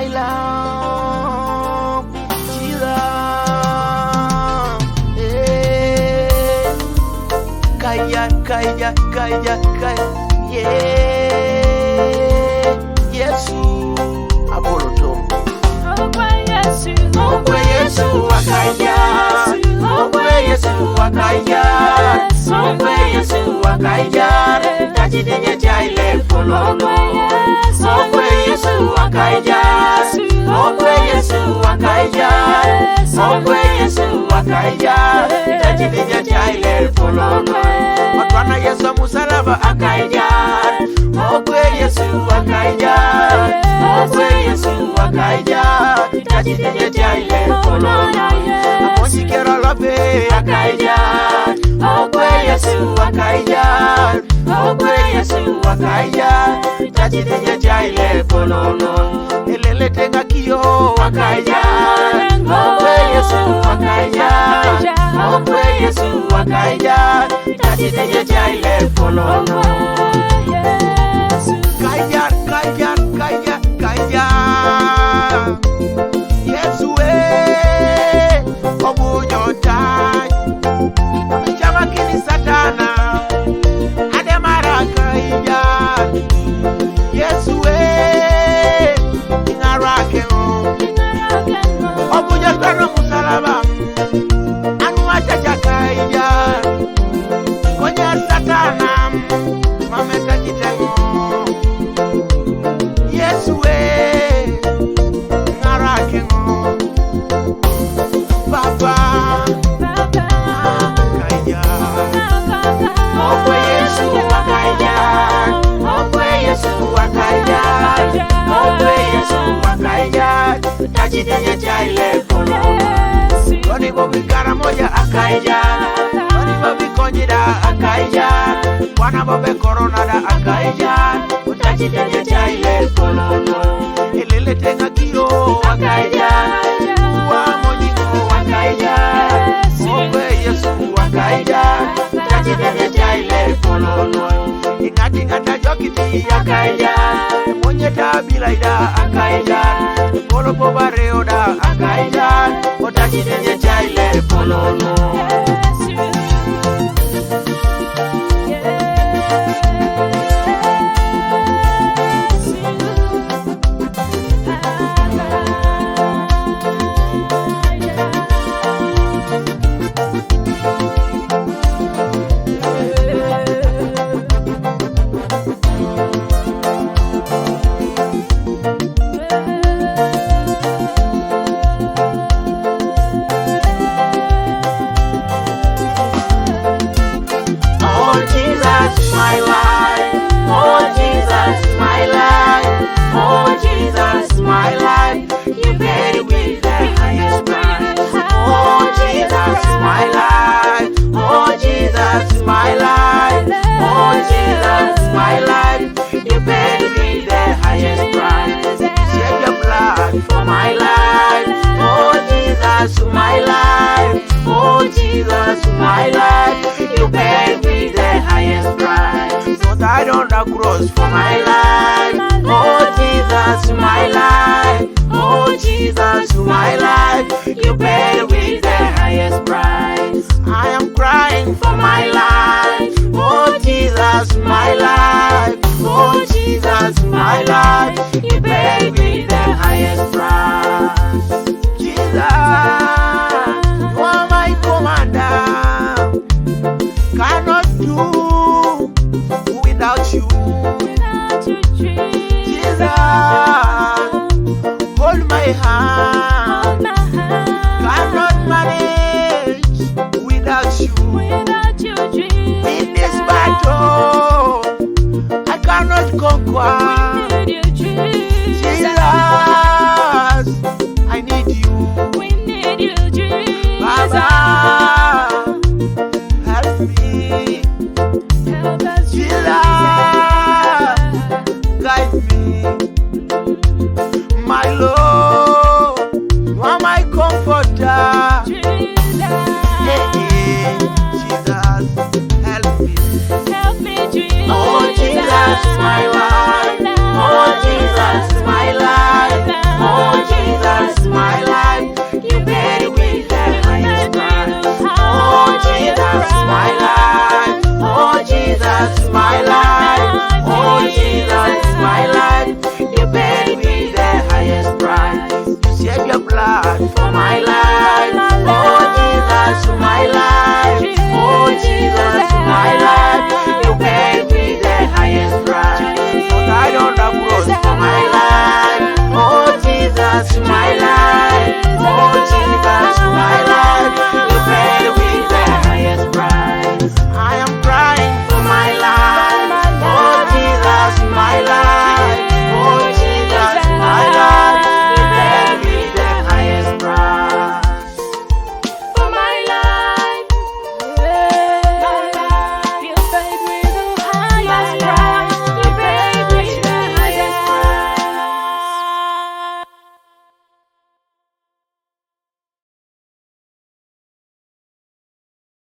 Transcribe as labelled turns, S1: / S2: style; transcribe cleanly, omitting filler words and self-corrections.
S1: my love, Jesus. Akaijar, yeah, Yesu, Apolotom.
S2: Okwe Yesu,
S1: Akaijar, Okwe Yesu, Akaijar, Okwe Yesu, Akaijar, Tachidenye Jaile Polono. Okwe Yesu, Akaijar, Okwe Yesu, Akaijar, Okwe Yesu, Akaijar, Tachidenye Jaile Polono. Otwana Yesu musalaba Akaijar, Okwe Yesu, Akaijar, Okwe Yesu, Akaijar, Tachidenye Jaile Polono. Amonjikero lobe Akaijar, Okwe Yesu, Akaijar, Okwe Yesu, Akaijar, Tachidenye Jaile Polono. Elele tenga kiyo Akaijar, Okwe Yesu, Akaijar, Okwe Yesu, Akaijar, Tachidenye Jaile Polono. Akaijar, Yesu obunyota chama kini satana ademara Akaijar, Yesu ingarake obunyota no musalaba anu achacha Akaijar konya satana mameta kitengo. Yesu ingarake Baba Akaijar, Okwe Yesu, Akaijar, Okwe Yesu, Akaijar, Okwe Yesu, Akaijar, Tachidenye Jaile Polono. Koni bobi karamoja Akaijar, koni bobi konyida Akaijar, wana bobe corona da Akaijar, Tachidenye Jaile Polono. Elele tenga kiyo Akaijar, Akaijar, Okwe Yesu, Akaijar, Tachidenye Jaile Polono. Ingati ngata jokiti Akaijar, Monye tabilaida Akaijar, Polo pobareo da Akaijar, Tachidenye Jaile Polono. My life, you paid me the highest price. So died on the cross for my life. Oh Jesus, my life. Oh Jesus, my life. You paid me the highest price. I am crying for my life. Oh Jesus, my life. Oh Jesus, my life. You paid me the highest price. Jesus, you are my commander. Cannot do without you. Jesus, hold my hand. Cannot manage without you. In this battle, I cannot conquer.